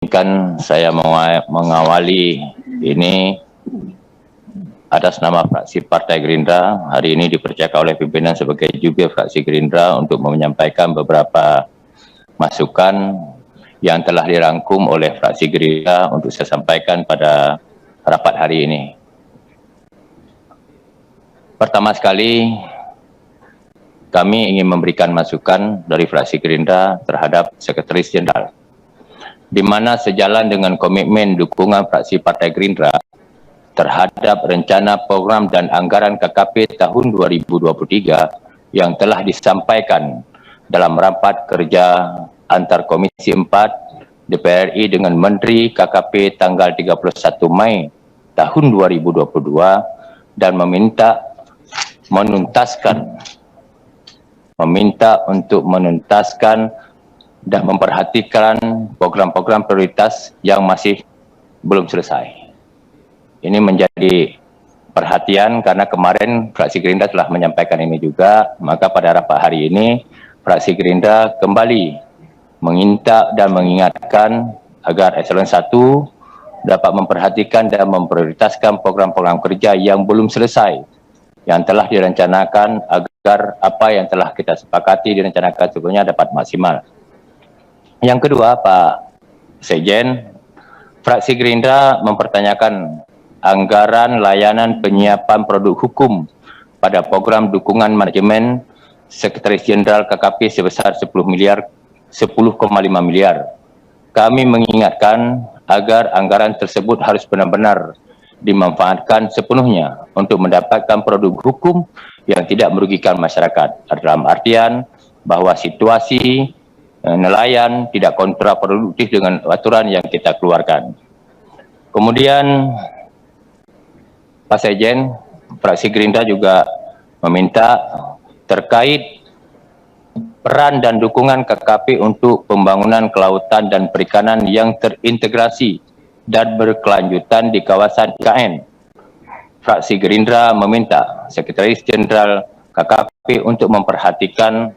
Kan saya mengawali ini atas nama fraksi Partai Gerindra. Hari ini dipercayakan oleh pimpinan sebagai jubir fraksi Gerindra untuk menyampaikan beberapa masukan yang telah dirangkum oleh fraksi Gerindra untuk saya sampaikan pada rapat hari ini. Pertama sekali, kami ingin memberikan masukan dari fraksi Gerindra terhadap Sekretaris Jenderal, di mana sejalan dengan komitmen dukungan fraksi Partai Gerindra terhadap rencana program dan anggaran KKP tahun 2023 yang telah disampaikan dalam rapat kerja antar Komisi 4 DPR RI dengan Menteri KKP tanggal 31 Mei tahun 2022 dan meminta untuk menuntaskan dan memperhatikan program-program prioritas yang masih belum selesai. Ini menjadi perhatian karena kemarin fraksi Gerindra telah menyampaikan ini juga, maka pada rapat hari ini fraksi Gerindra kembali meminta dan mengingatkan agar Eselon 1 dapat memperhatikan dan memprioritaskan program-program kerja yang belum selesai, yang telah direncanakan agar apa yang telah kita sepakati direncanakan sebelumnya dapat maksimal. Yang kedua, Pak Sekjen, fraksi Gerindra mempertanyakan anggaran layanan penyiapan produk hukum pada program dukungan manajemen Sekretaris Jenderal KKP sebesar 10,5 miliar. Kami mengingatkan agar anggaran tersebut harus benar-benar dimanfaatkan sepenuhnya untuk mendapatkan produk hukum yang tidak merugikan masyarakat. Dalam artian bahwa situasi nelayan tidak kontraproduktif dengan aturan yang kita keluarkan. Kemudian Pak Sekjen, fraksi Gerindra juga meminta terkait peran dan dukungan KKP untuk pembangunan kelautan dan perikanan yang terintegrasi dan berkelanjutan di kawasan IKN. Fraksi Gerindra meminta Sekretaris Jenderal KKP untuk memperhatikan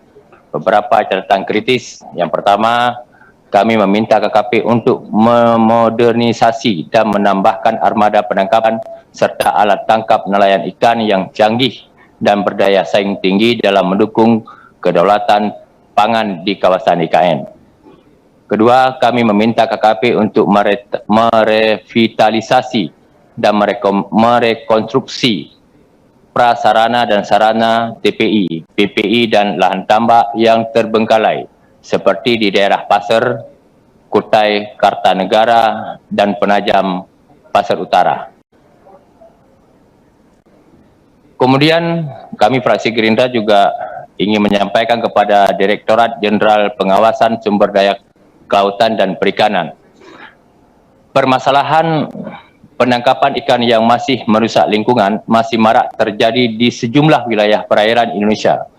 beberapa catatan kritis. Yang pertama, kami meminta KKP untuk memodernisasi dan menambahkan armada penangkapan serta alat tangkap nelayan ikan yang canggih dan berdaya saing tinggi dalam mendukung kedaulatan pangan di kawasan IKN. Kedua, kami meminta KKP untuk merevitalisasi dan merekonstruksi prasarana dan sarana TPI, PPI dan lahan tambak yang terbengkalai seperti di daerah Pasir, Kutai, Kartanegara dan Penajam, Pasir Utara. Kemudian kami fraksi Gerindra juga ingin menyampaikan kepada Direktorat Jenderal Pengawasan Sumber Daya Kelautan dan Perikanan, permasalahan penangkapan ikan yang masih merusak lingkungan masih marak terjadi di sejumlah wilayah perairan Indonesia.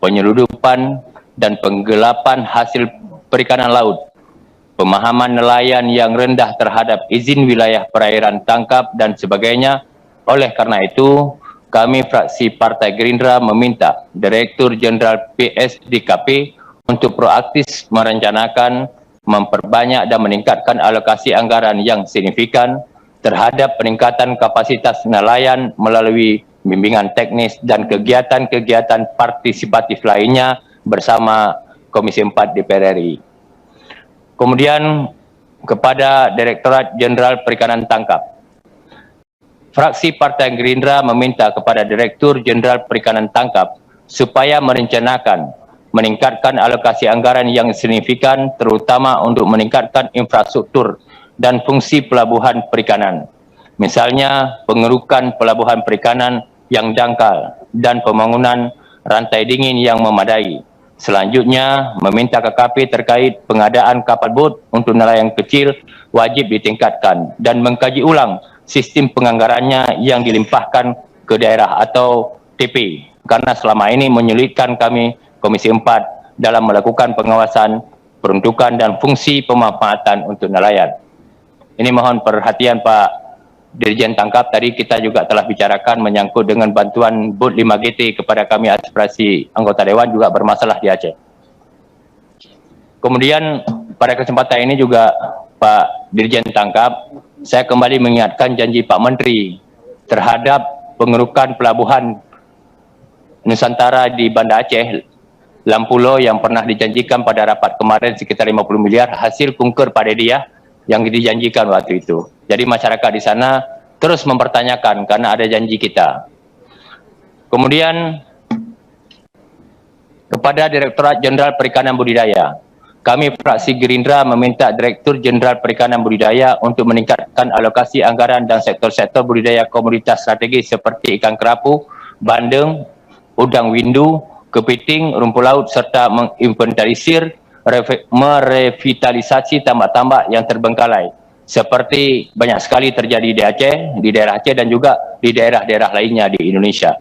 Penyeludupan dan penggelapan hasil perikanan laut, pemahaman nelayan yang rendah terhadap izin wilayah perairan tangkap dan sebagainya. Oleh karena itu, kami fraksi Partai Gerindra meminta Direktur Jenderal PSDKP untuk proaktif merencanakan, memperbanyak dan meningkatkan alokasi anggaran yang signifikan terhadap peningkatan kapasitas nelayan melalui bimbingan teknis dan kegiatan-kegiatan partisipatif lainnya bersama Komisi 4 DPR RI. Kemudian kepada Direktorat Jenderal Perikanan Tangkap, fraksi Partai Gerindra meminta kepada Direktur Jenderal Perikanan Tangkap supaya merencanakan meningkatkan alokasi anggaran yang signifikan terutama untuk meningkatkan infrastruktur dan fungsi pelabuhan perikanan. Misalnya pengerukan pelabuhan perikanan yang dangkal dan pembangunan rantai dingin yang memadai. Selanjutnya, meminta KKP terkait pengadaan kapal bot untuk nelayan kecil wajib ditingkatkan dan mengkaji ulang sistem penganggarannya yang dilimpahkan ke daerah atau TP, karena selama ini menyulitkan kami Komisi 4 dalam melakukan pengawasan, peruntukan dan fungsi pemanfaatan untuk nelayan. Ini mohon perhatian Pak Dirjen Tangkap. Tadi kita juga telah bicarakan menyangkut dengan bantuan bot 5GT kepada kami aspirasi anggota Dewan juga bermasalah di Aceh. Kemudian pada kesempatan ini juga Pak Dirjen tangkap, saya kembali mengingatkan janji Pak Menteri terhadap pengerukan pelabuhan Nusantara di Banda Aceh, Lampulo, yang pernah dijanjikan pada rapat kemarin sekitar 50 miliar hasil kunker Pak Dedi ya, yang dijanjikan waktu itu. Jadi masyarakat di sana terus mempertanyakan karena ada janji kita. Kemudian kepada Direktorat Jenderal Perikanan Budidaya, kami fraksi Gerindra meminta Direktur Jenderal Perikanan Budidaya untuk meningkatkan alokasi anggaran dan sektor-sektor budidaya komoditas strategis seperti ikan kerapu, bandeng, udang windu, kepiting, rumput laut, serta menginventarisir, merevitalisasi tambak-tambak yang terbengkalai. Seperti banyak sekali terjadi di Aceh, di daerah Aceh dan juga di daerah-daerah lainnya di Indonesia.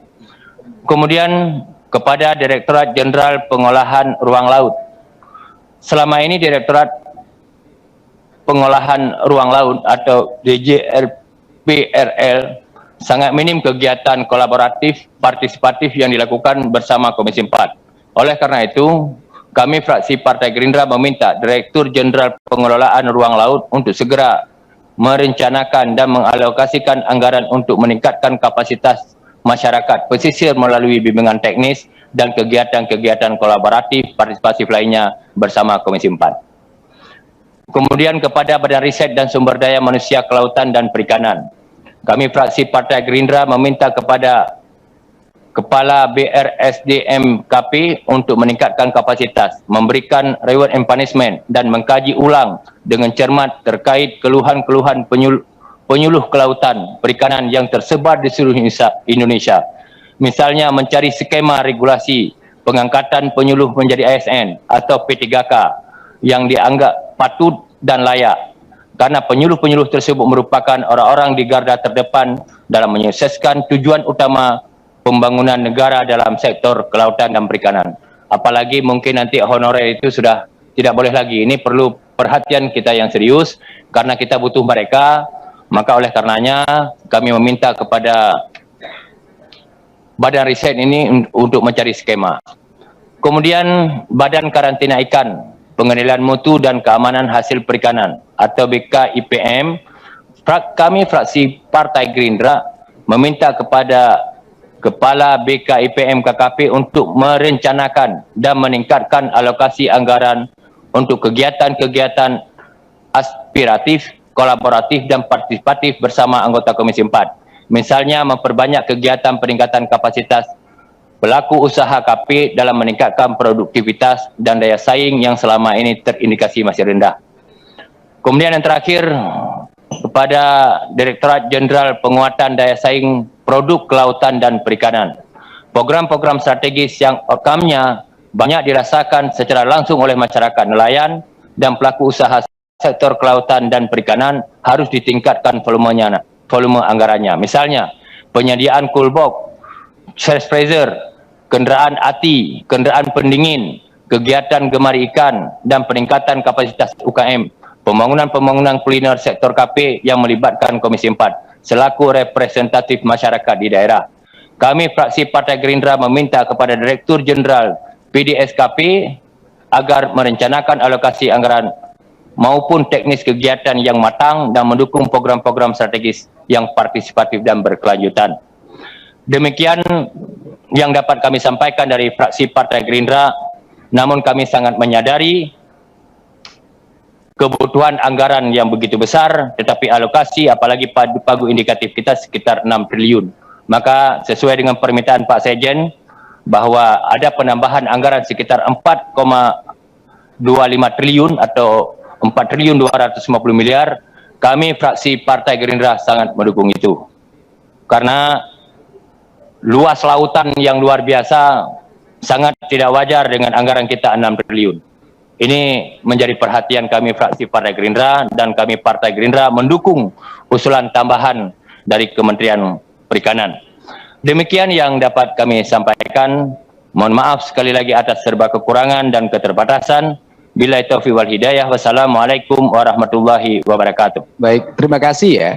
Kemudian kepada Direktorat Jenderal Pengolahan Ruang Laut, selama ini Direktorat Pengolahan Ruang Laut atau DJRPRL sangat minim kegiatan kolaboratif partisipatif yang dilakukan bersama Komisi 4. Oleh karena itu, kami fraksi Partai Gerindra meminta Direktur Jenderal Pengelolaan Ruang Laut untuk segera merencanakan dan mengalokasikan anggaran untuk meningkatkan kapasitas masyarakat pesisir melalui bimbingan teknis dan kegiatan-kegiatan kolaboratif partisipatif lainnya bersama Komisi 4. Kemudian kepada Badan Riset dan Sumber Daya Manusia Kelautan dan Perikanan, kami fraksi Partai Gerindra meminta kepada Kepala BRSDMKP untuk meningkatkan kapasitas, memberikan reward and punishment dan mengkaji ulang dengan cermat terkait keluhan-keluhan penyuluh kelautan perikanan yang tersebar di seluruh Indonesia. Misalnya mencari skema regulasi pengangkatan penyuluh menjadi ASN atau P3K yang dianggap patut dan layak, karena penyuluh-penyuluh tersebut merupakan orang-orang di garda terdepan dalam menyukseskan tujuan utama pembangunan negara dalam sektor kelautan dan perikanan. Apalagi mungkin nanti honorer itu sudah tidak boleh lagi. Ini perlu perhatian kita yang serius karena kita butuh mereka. Maka oleh karenanya kami meminta kepada Badan Riset ini untuk mencari skema. Kemudian Badan Karantina Ikan, Pengendalian Mutu dan Keamanan Hasil Perikanan atau BKIPM, kami fraksi Partai Gerindra meminta kepada Kepala BKIPM KKP untuk merencanakan dan meningkatkan alokasi anggaran untuk kegiatan-kegiatan aspiratif, kolaboratif dan partisipatif bersama anggota Komisi 4. Misalnya memperbanyak kegiatan peningkatan kapasitas pelaku usaha KP dalam meningkatkan produktivitas dan daya saing yang selama ini terindikasi masih rendah. Kemudian yang terakhir, kepada Direktorat Jenderal Penguatan Daya Saing Produk Kelautan dan Perikanan, program-program strategis yang outcome-nya banyak dirasakan secara langsung oleh masyarakat nelayan dan pelaku usaha sektor kelautan dan perikanan harus ditingkatkan volume anggarannya. Misalnya penyediaan cool box, chest freezer, kenderaan ATI, kenderaan pendingin, kegiatan gemari ikan, dan peningkatan kapasitas UKM, pembangunan kuliner sektor KP yang melibatkan Komisi 4 selaku representatif masyarakat di daerah. Kami fraksi Partai Gerindra meminta kepada Direktur Jenderal PDSKP agar merencanakan alokasi anggaran maupun teknis kegiatan yang matang dan mendukung program-program strategis yang partisipatif dan berkelanjutan. Demikian yang dapat kami sampaikan dari fraksi Partai Gerindra, namun kami sangat menyadari kebutuhan anggaran yang begitu besar, tetapi alokasi apalagi pagu indikatif kita sekitar 6 triliun. Maka sesuai dengan permintaan Pak Sekjen bahwa ada penambahan anggaran sekitar 4,25 triliun atau 4 triliun 250 miliar, kami fraksi Partai Gerindra sangat mendukung itu. Karena luas lautan yang luar biasa sangat tidak wajar dengan anggaran kita 6 triliun. Ini menjadi perhatian kami fraksi Partai Gerindra dan kami Partai Gerindra mendukung usulan tambahan dari Kementerian Perikanan. Demikian yang dapat kami sampaikan. Mohon maaf sekali lagi atas serba kekurangan dan keterbatasan. Billahi taufiq wal hidayah. Wassalamualaikum warahmatullahi wabarakatuh. Baik, terima kasih ya.